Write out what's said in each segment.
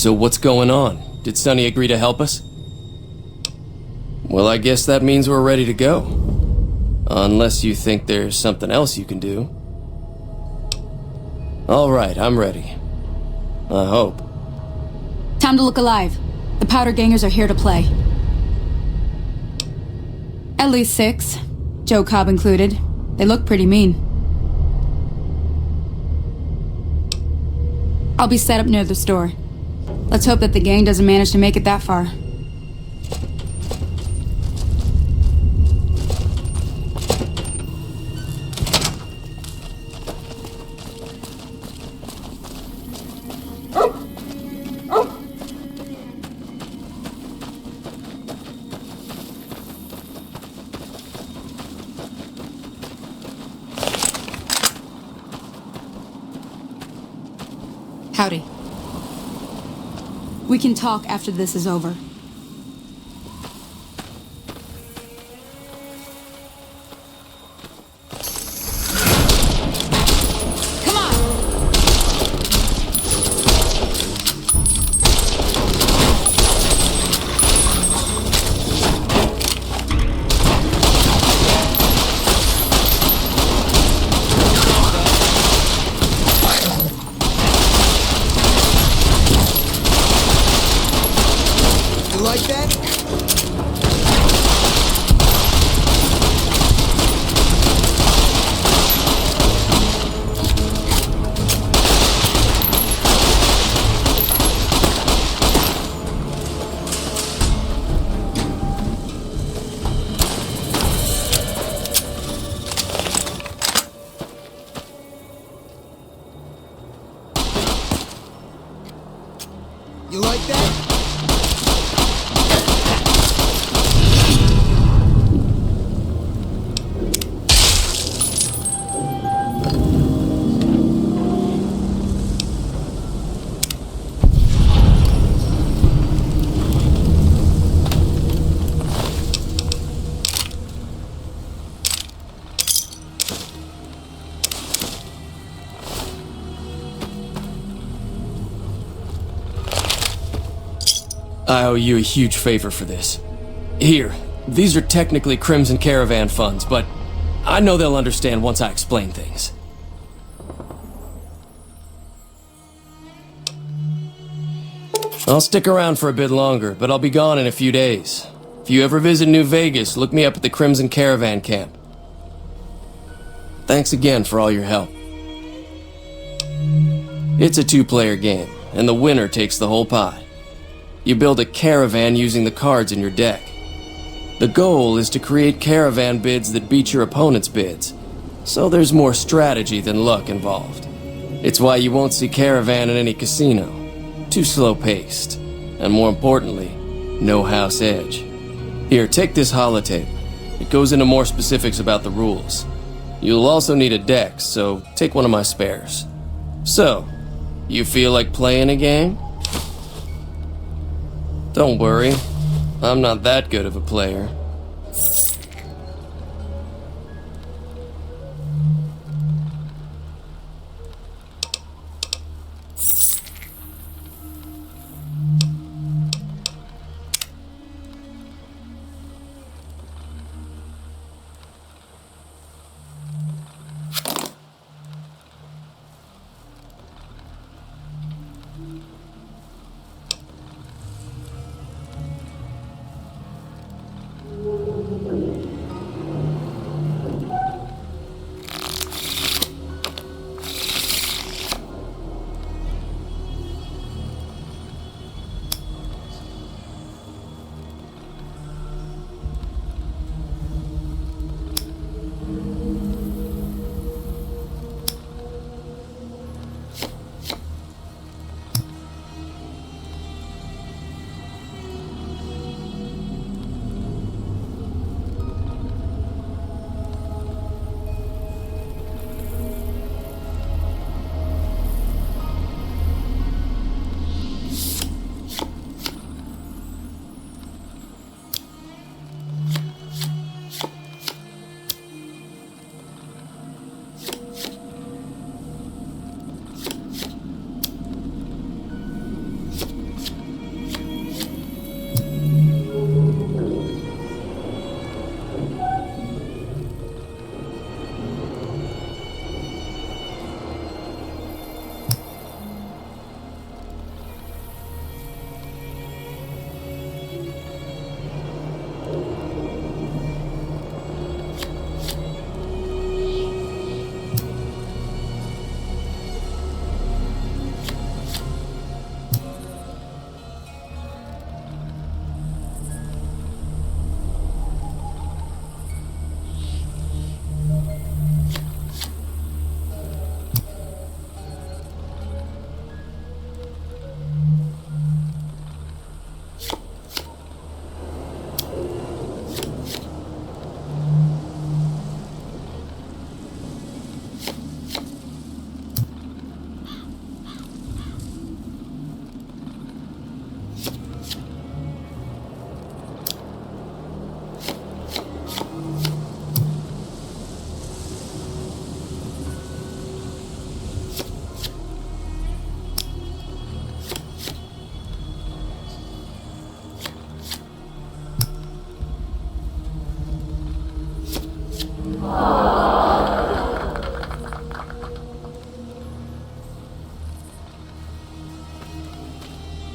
So what's going on? Did Sonny agree to help us? Well, I guess that means we're ready to go. Unless you think there's something else you can do. Alright, I'm ready. I hope. Time to look alive. The powder gangers are here to play. At least 6, Joe Cobb included. They look pretty mean. I'll be set up near the store. Let's hope that the gang doesn't manage to make it that far. Howdy. We can talk after this is over. Come on! Like that? You like that? I owe you a huge favor for this. Here, these are technically Crimson Caravan funds, but I know they'll understand once I explain things. I'll stick around for a bit longer, but I'll be gone in a few days. If you ever visit New Vegas, look me up at the Crimson Caravan camp. Thanks again for all your help. It's a 2-player game, and the winner takes the whole pie. You build a caravan using the cards in your deck. The goal is to create caravan bids that beat your opponent's bids, so there's more strategy than luck involved. It's why you won't see caravan in any casino. Too slow-paced, and more importantly, no house edge. Here, take this holotape. It goes into more specifics about the rules. You'll also need a deck, so take one of my spares. So, you feel like playing a game? Don't worry, I'm not that good of a player.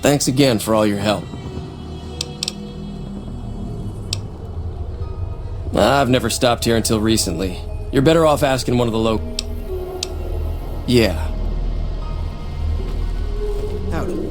Thanks again for all your help. I've never stopped here until recently. You're better off asking one of the local... Yeah. Howdy.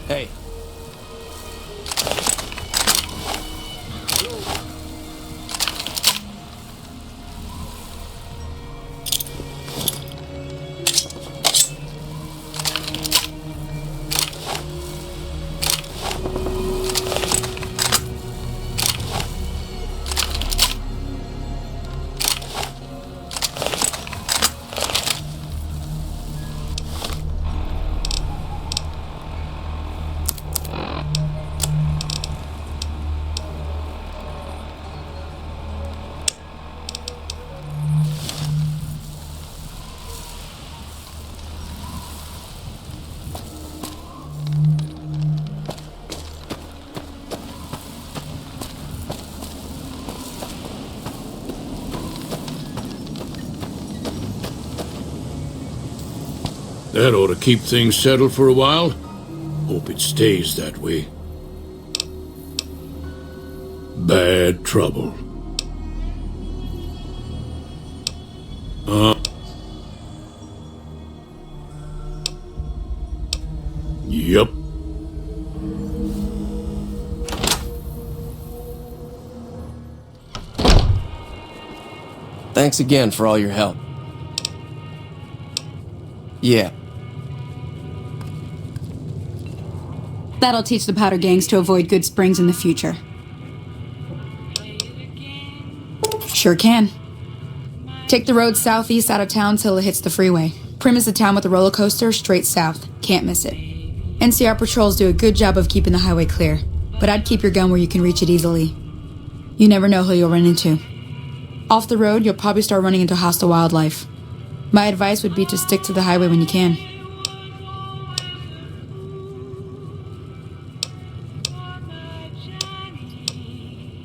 Hey. That ought to keep things settled for a while. Hope it stays that way. Bad trouble. Yep. Thanks again for all your help. Yeah. That'll teach the powder gangs to avoid Good Springs in the future. Sure can. Take the road southeast out of town till it hits the freeway. Prim is the town with the roller coaster straight south. Can't miss it. NCR patrols do a good job of keeping the highway clear, but I'd keep your gun where you can reach it easily. You never know who you'll run into. Off the road, you'll probably start running into hostile wildlife. My advice would be to stick to the highway when you can.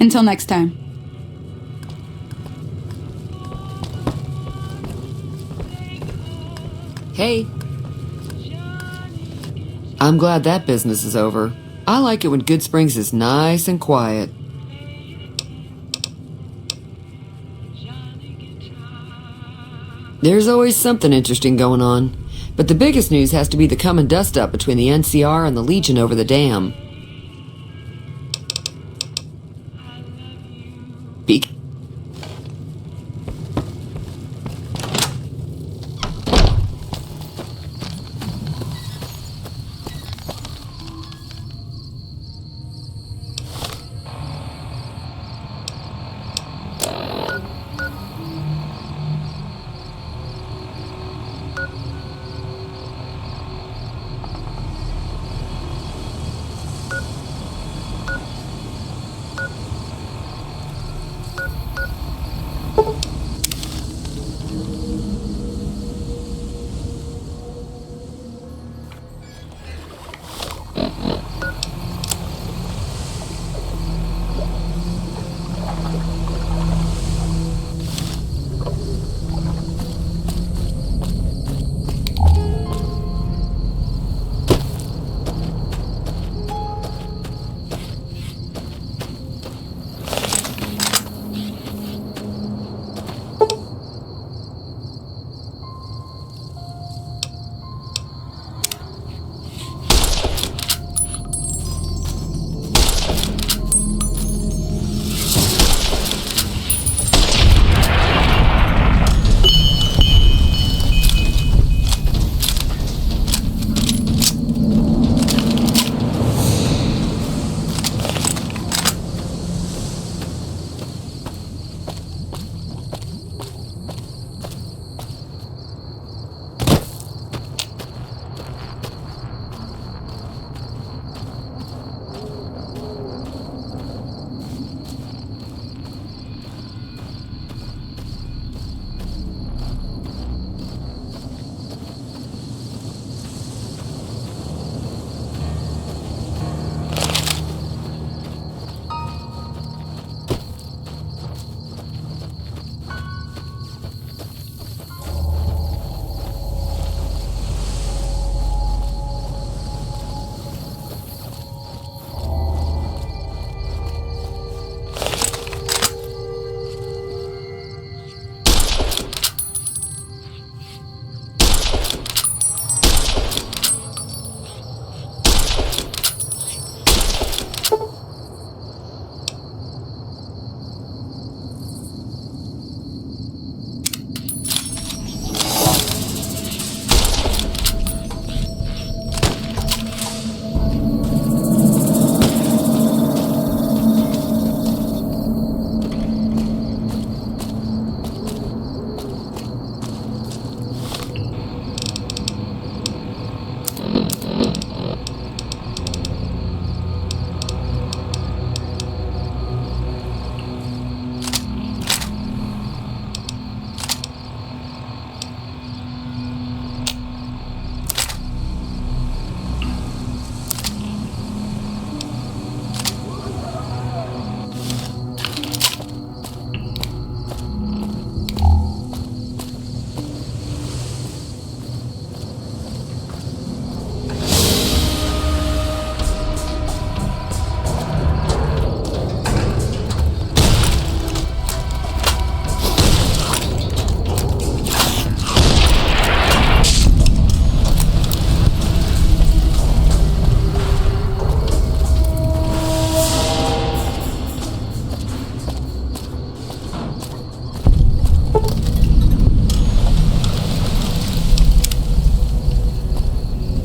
Until next time. Hey. I'm glad that business is over. I like it when Good Springs is nice and quiet. There's always something interesting going on. But the biggest news has to be the coming dust-up between the NCR and the Legion over the dam. Peek.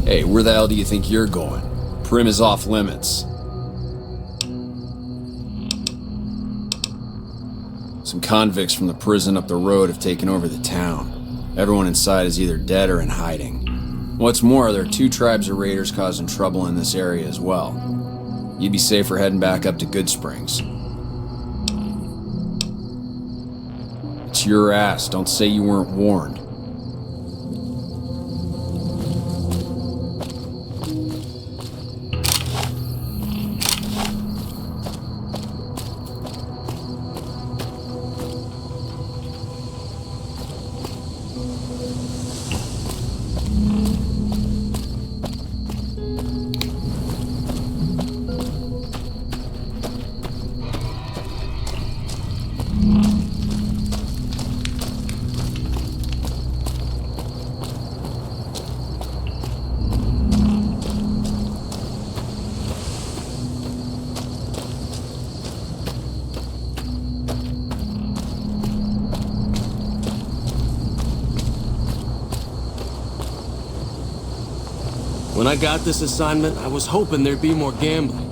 Hey, where the hell do you think you're going? Prim is off limits. Some convicts from the prison up the road have taken over the town. Everyone inside is either dead or in hiding. What's more, there are 2 tribes of raiders causing trouble in this area as well. You'd be safer heading back up to Good Springs. It's your ass. Don't say you weren't warned. When I got this assignment, I was hoping there'd be more gambling.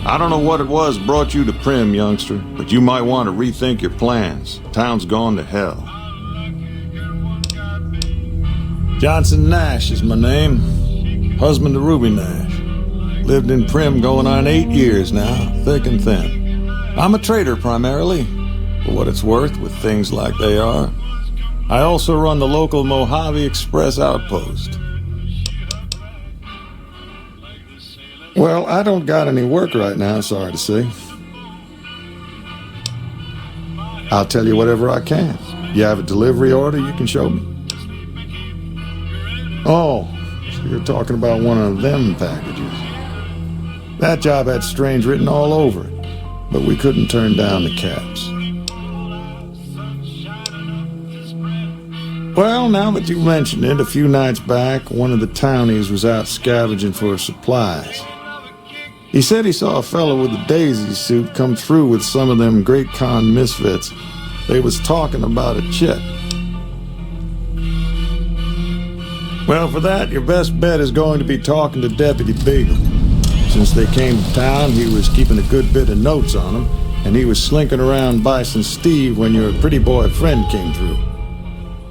I don't know what it was brought you to Prim, youngster, but you might want to rethink your plans. Town's gone to hell. Johnson Nash is my name. Husband to Ruby Nash. Lived in Prim going on 8 years now, thick and thin. I'm a trader primarily, for what it's worth with things like they are. I also run the local Mojave Express outpost. Well, I don't got any work right now, sorry to say. I'll tell you whatever I can. You have a delivery order you can show me? Oh, so you're talking about one of them packages. That job had strange written all over it, but we couldn't turn down the caps. Well, now that you mention it, a few nights back, one of the townies was out scavenging for supplies. He said he saw a fellow with a daisy suit come through with some of them Great Con misfits. They was talking about a chip. Well, for that, your best bet is going to be talking to Deputy Beagle. Since they came to town, he was keeping a good bit of notes on them, and he was slinking around Bison Steve when your pretty boy friend came through.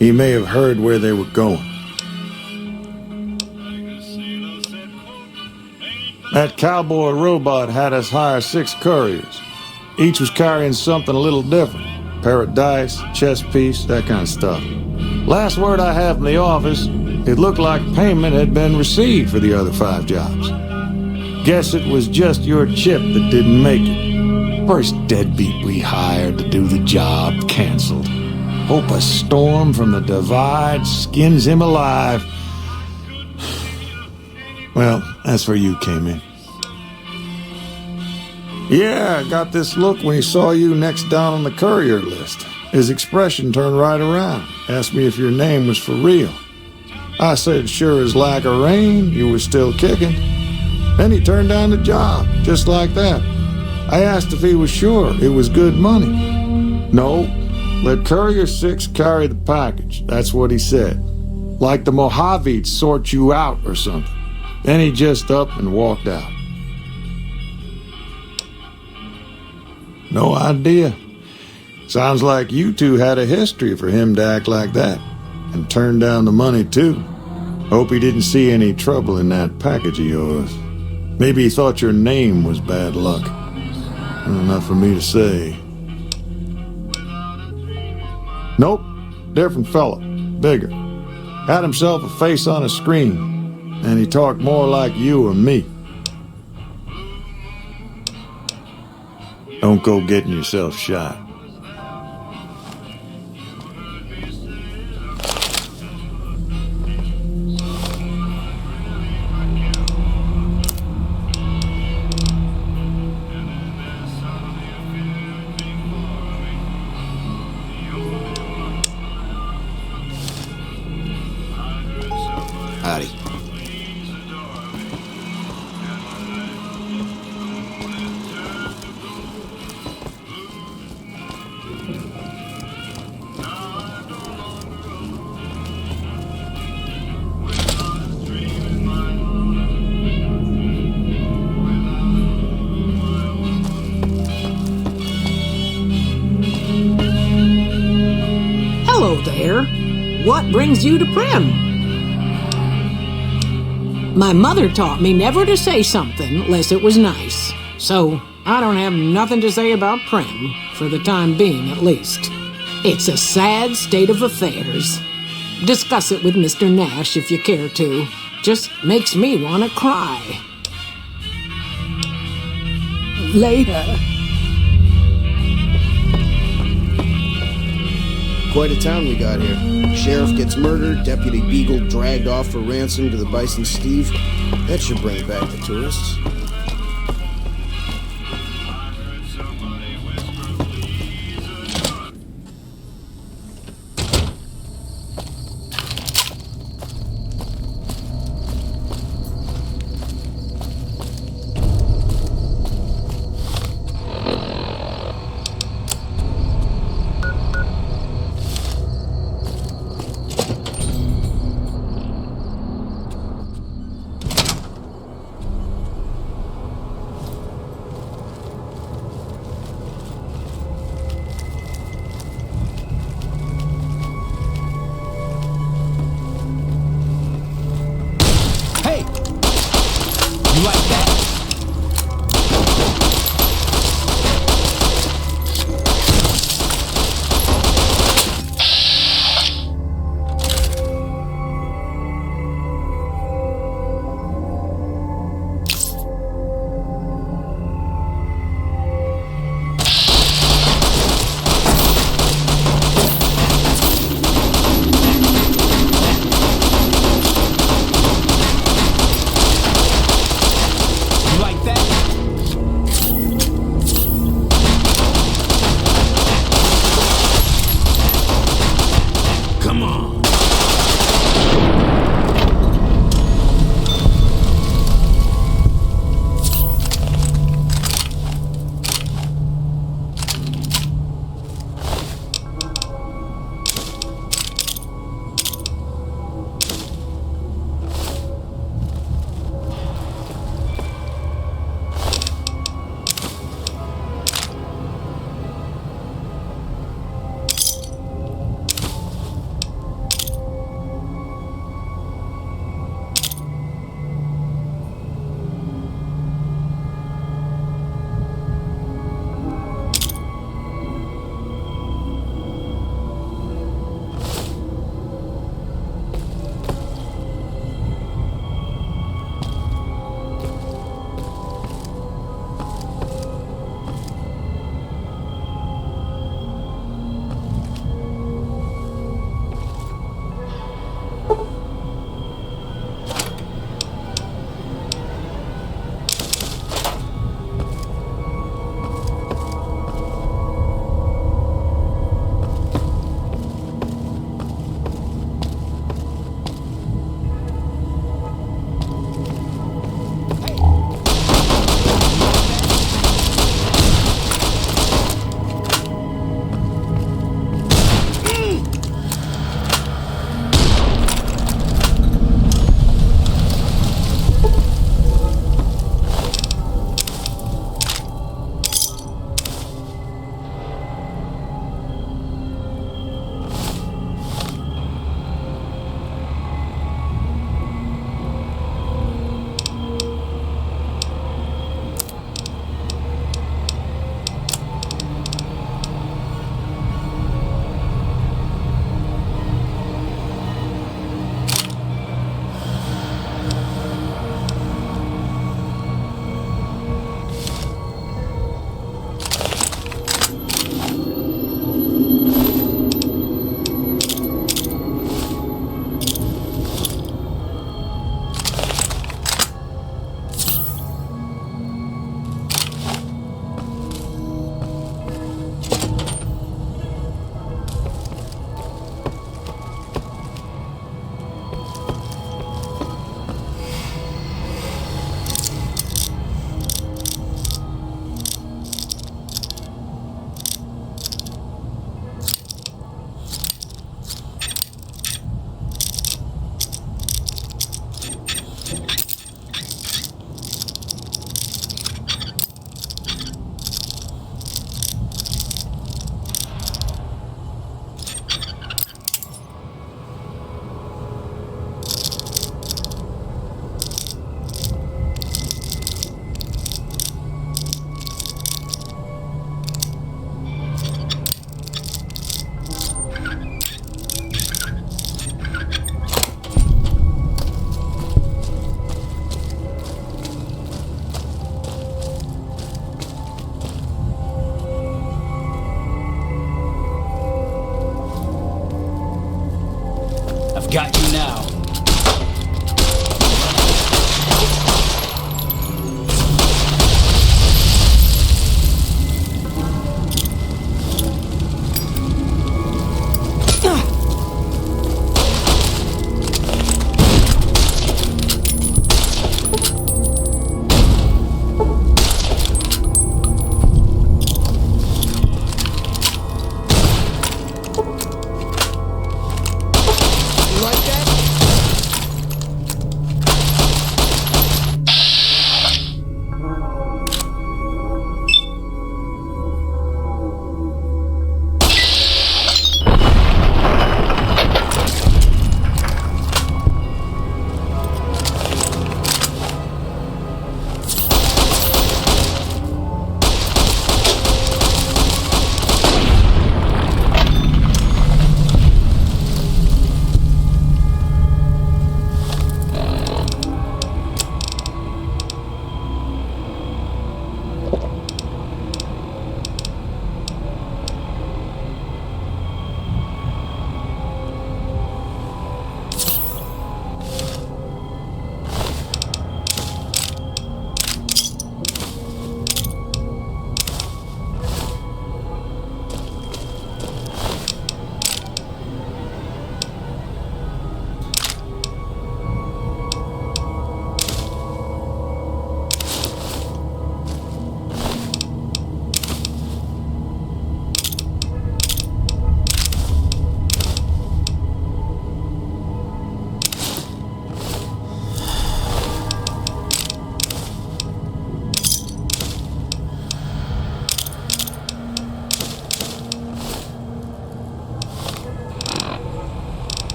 He may have heard where they were going. That cowboy robot had us hire 6 couriers. Each was carrying something a little different. Pair of dice, chess piece, that kind of stuff. Last word I have from the office, it looked like payment had been received for the other 5 jobs. Guess it was just your chip that didn't make it. First deadbeat we hired to do the job canceled. Hope a storm from the divide skins him alive. Well, that's where you came in. Yeah, I got this look when he saw you next down on the courier list. His expression turned right around. Asked me if your name was for real. I said, sure as lack of rain, you were still kicking. Then he turned down the job, just like that. I asked if he was sure it was good money. No, let Courier 6 carry the package. That's what he said. Like the Mojave'd sort you out or something. Then he just up and walked out. No idea. Sounds like you two had a history for him to act like that. And turn down the money, too. Hope he didn't see any trouble in that package of yours. Maybe he thought your name was bad luck. Not for me to say. Nope. Different fella. Bigger. Had himself a face on a screen. And he talked more like you or me. Don't go getting yourself shot. Howdy. Hello there. What brings you to Prim? My mother taught me never to say something unless it was nice. So I don't have nothing to say about Prim, for the time being at least. It's a sad state of affairs. Discuss it with Mr. Nash if you care to. Just makes me want to cry. Later. Quite a town we got here. Sheriff gets murdered, Deputy Beagle dragged off for ransom to the Bison Steve. That should bring back the tourists. Got you now.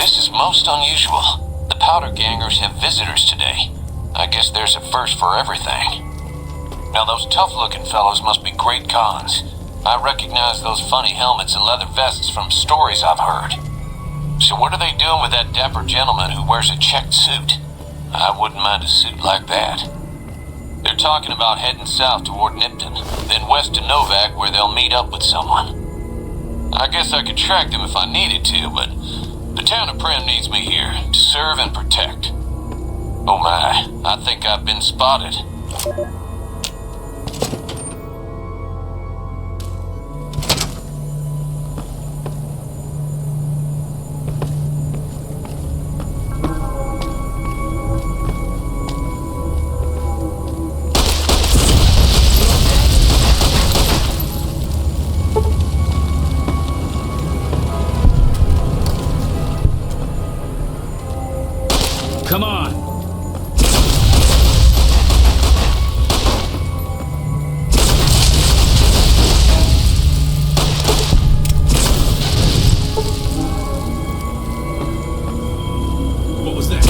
This is most unusual. The Powder Gangers have visitors today. I guess there's a first for everything. Now those tough-looking fellows must be great cons. I recognize those funny helmets and leather vests from stories I've heard. So what are they doing with that dapper gentleman who wears a checked suit? I wouldn't mind a suit like that. They're talking about heading south toward Nipton, then west to Novak where they'll meet up with someone. I guess I could track them if I needed to, but the town of Prem needs me here to serve and protect. Oh my, I think I've been spotted. Come on. What was that?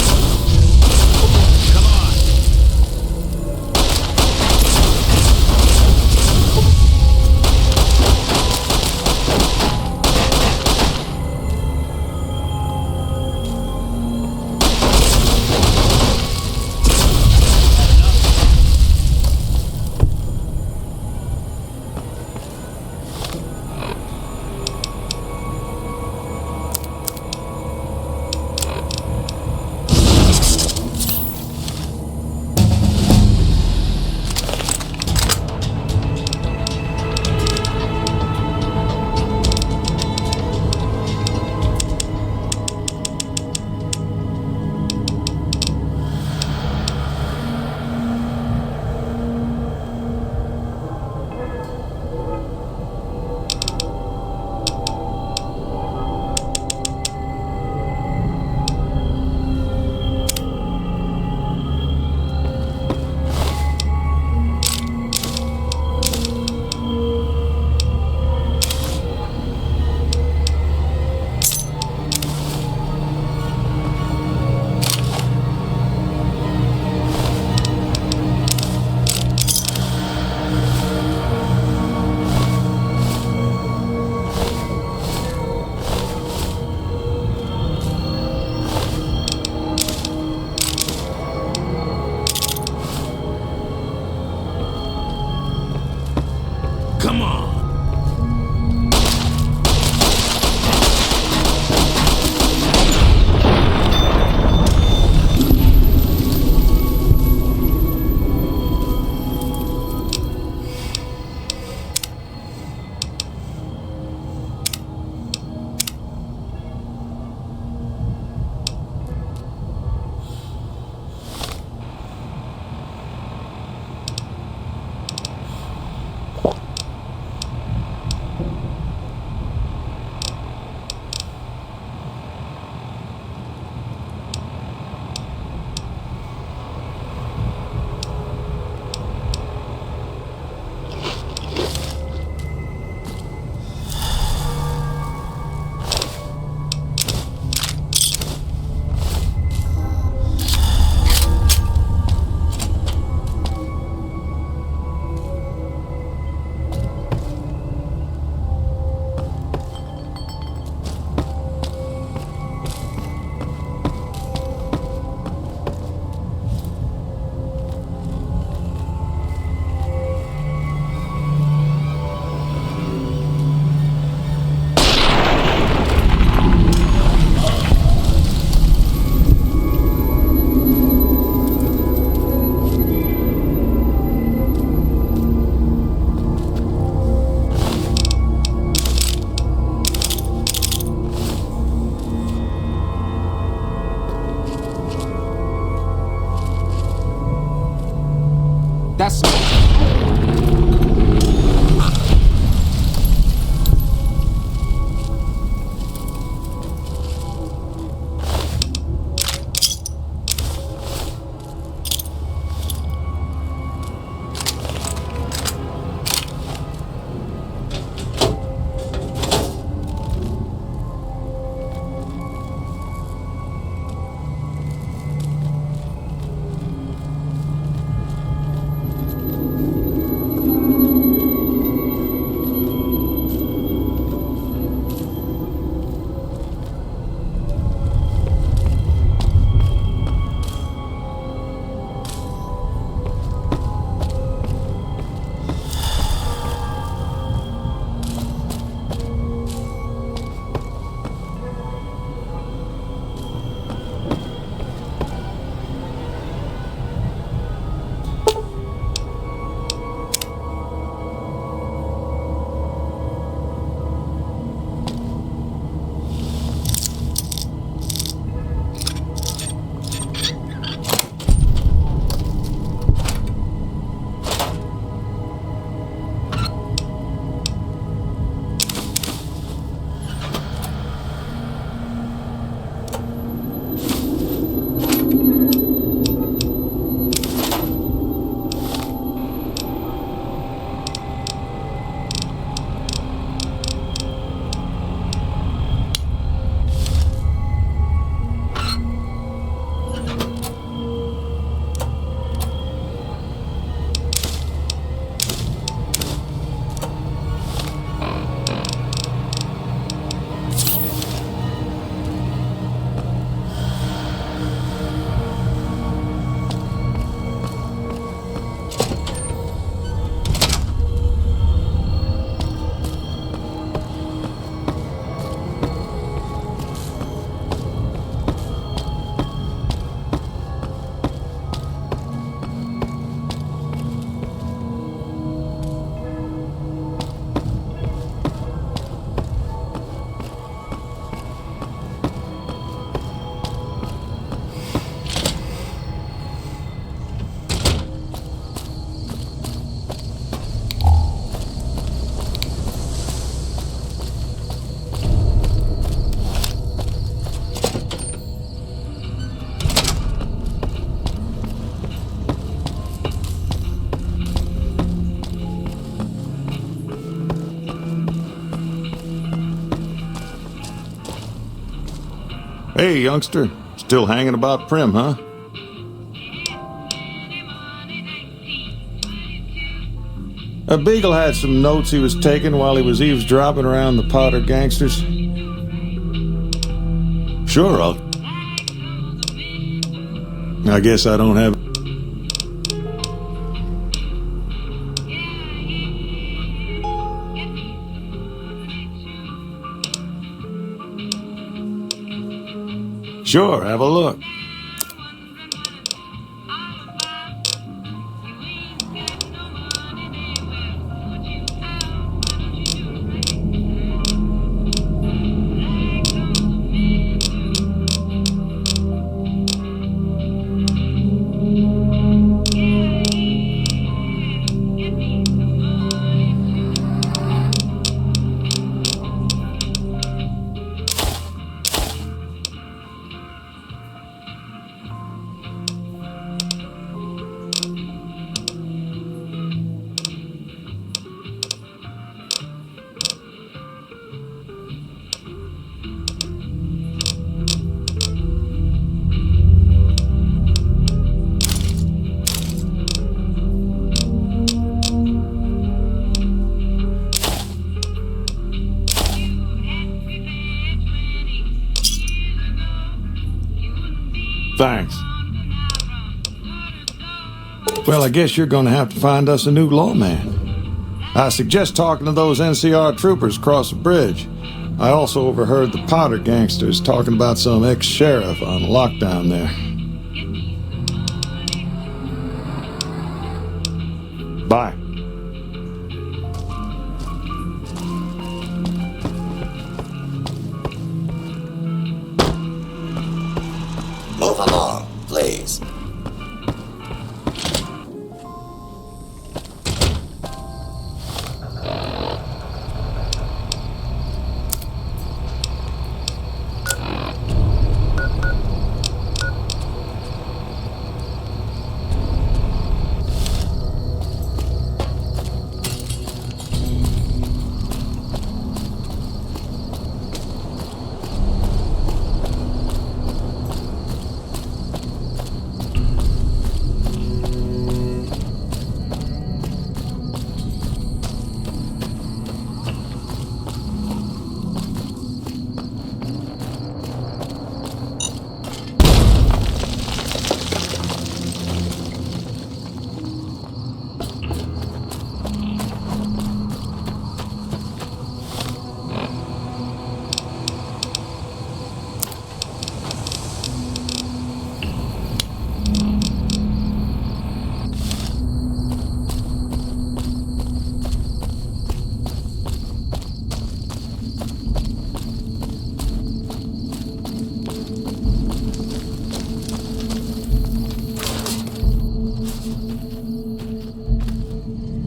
Hey, youngster. Still hanging about Prim, huh? Beagle had some notes he was taking while he was eavesdropping around the Powder gangsters. Sure, I guess I don't have... Sure, have a look. Thanks. Well, I guess you're going to have to find us a new lawman. I suggest talking to those NCR troopers across the bridge. I also overheard the Powder gangsters talking about some ex-sheriff on lockdown there. Bye. Move along, please.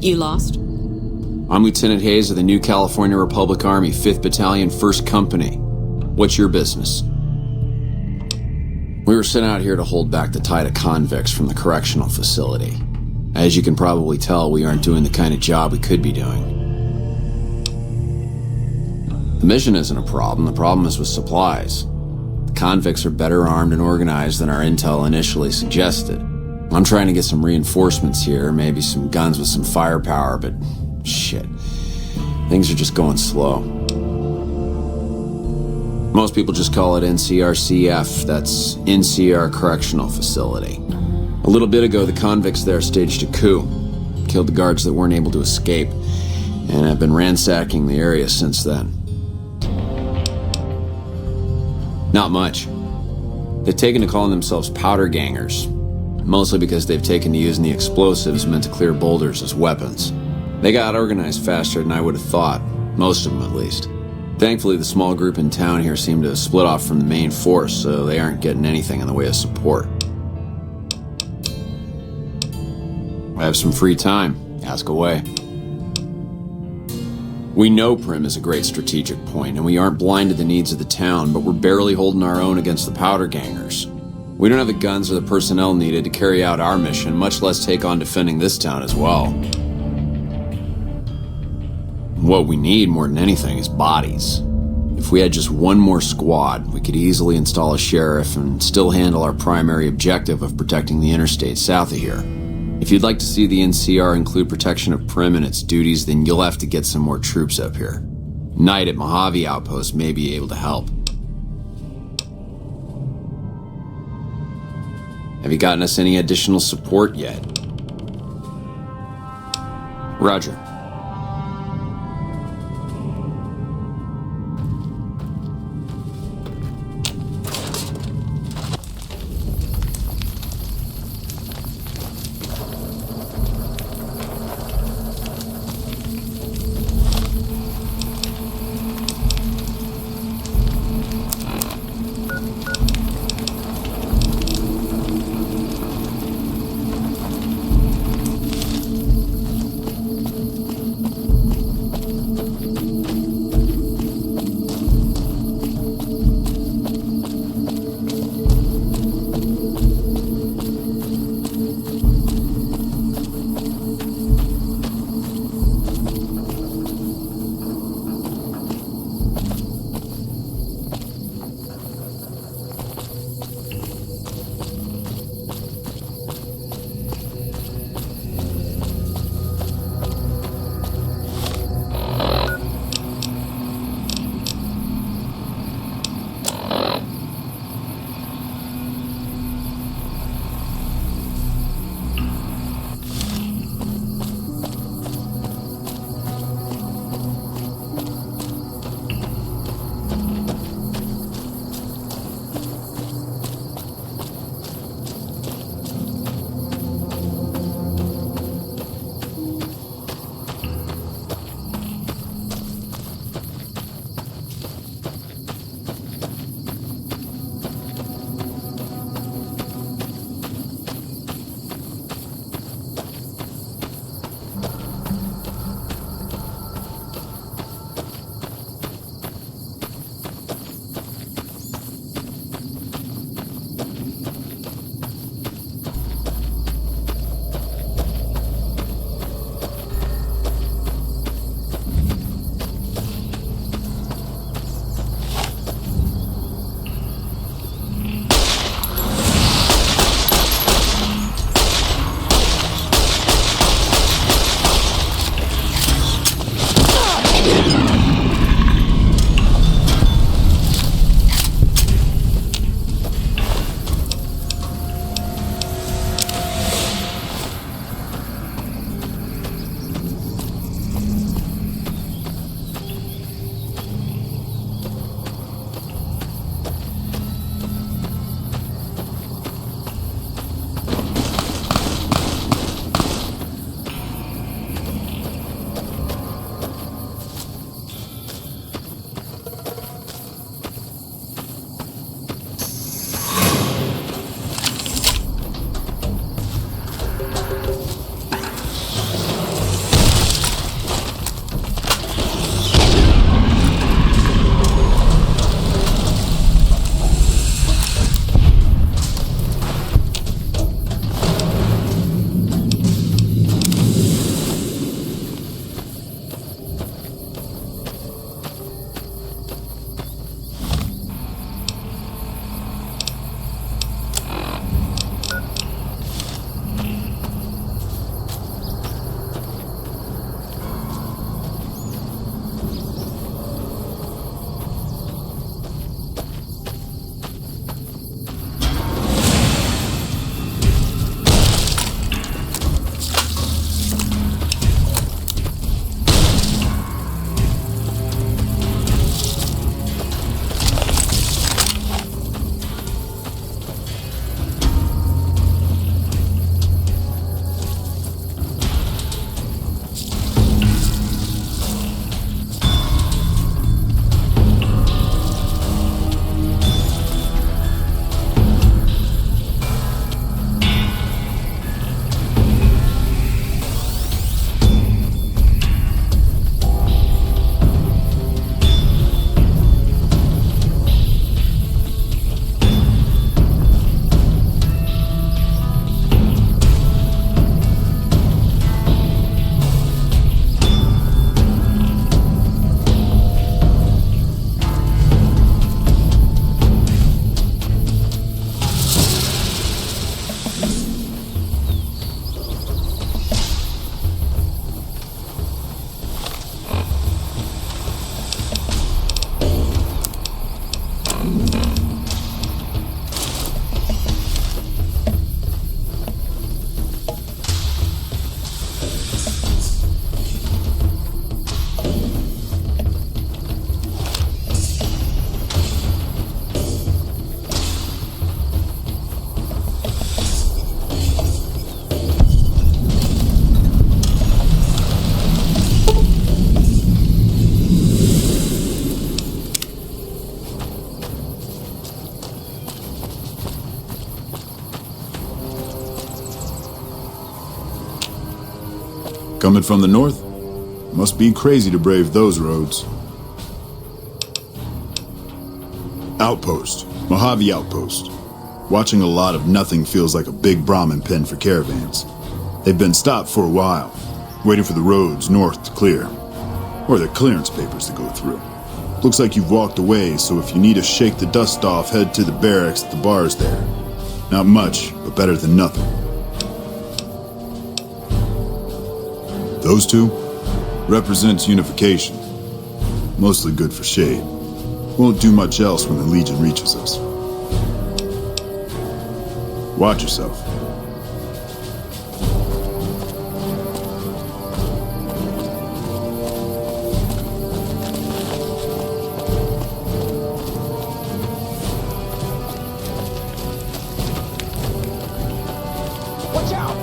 You lost? I'm Lieutenant Hayes of the New California Republic Army, 5th Battalion, 1st Company. What's your business? We were sent out here to hold back the tide of convicts from the correctional facility. As you can probably tell, we aren't doing the kind of job we could be doing. The mission isn't a problem. The problem is with supplies. The convicts are better armed and organized than our intel initially suggested. I'm trying to get some reinforcements here, maybe some guns with some firepower, but shit. Things are just going slow. Most people just call it NCRCF, that's NCR Correctional Facility. A little bit ago, the convicts there staged a coup, killed the guards that weren't able to escape, and have been ransacking the area since then. Not much. They've taken to calling themselves powder gangers, mostly because they've taken to using the explosives meant to clear boulders as weapons. They got organized faster than I would have thought, most of them at least. Thankfully, the small group in town here seem to have split off from the main force, so they aren't getting anything in the way of support. I have some free time. Ask away. We know Prim is a great strategic point, and we aren't blind to the needs of the town, but we're barely holding our own against the powder gangers. We don't have the guns or the personnel needed to carry out our mission, much less take on defending this town as well. What we need more than anything is bodies. If we had just one more squad, we could easily install a sheriff and still handle our primary objective of protecting the interstate south of here. If you'd like to see the NCR include protection of Prim and its duties, then you'll have to get some more troops up here. Knight at Mojave Outpost may be able to help. Have you gotten us any additional support yet? Roger. Coming from the north? Must be crazy to brave those roads. Outpost. Mojave Outpost. Watching a lot of nothing feels like a big Brahmin pen for caravans. They've been stopped for a while, waiting for the roads north to clear. Or the clearance papers to go through. Looks like you've walked away, so if you need to shake the dust off, head to the barracks at the bars there. Not much, but better than nothing. Those two represents unification. Mostly good for shade. Won't do much else when the Legion reaches us. Watch yourself. Watch out!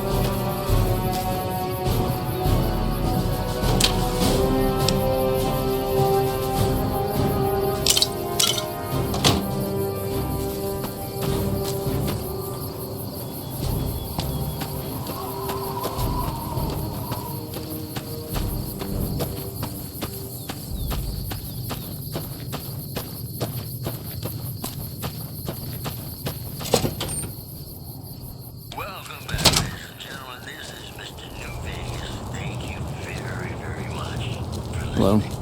Welcome back, ladies and gentlemen. This is Mr. New Vegas. Thank you very, very much for listening. Hello.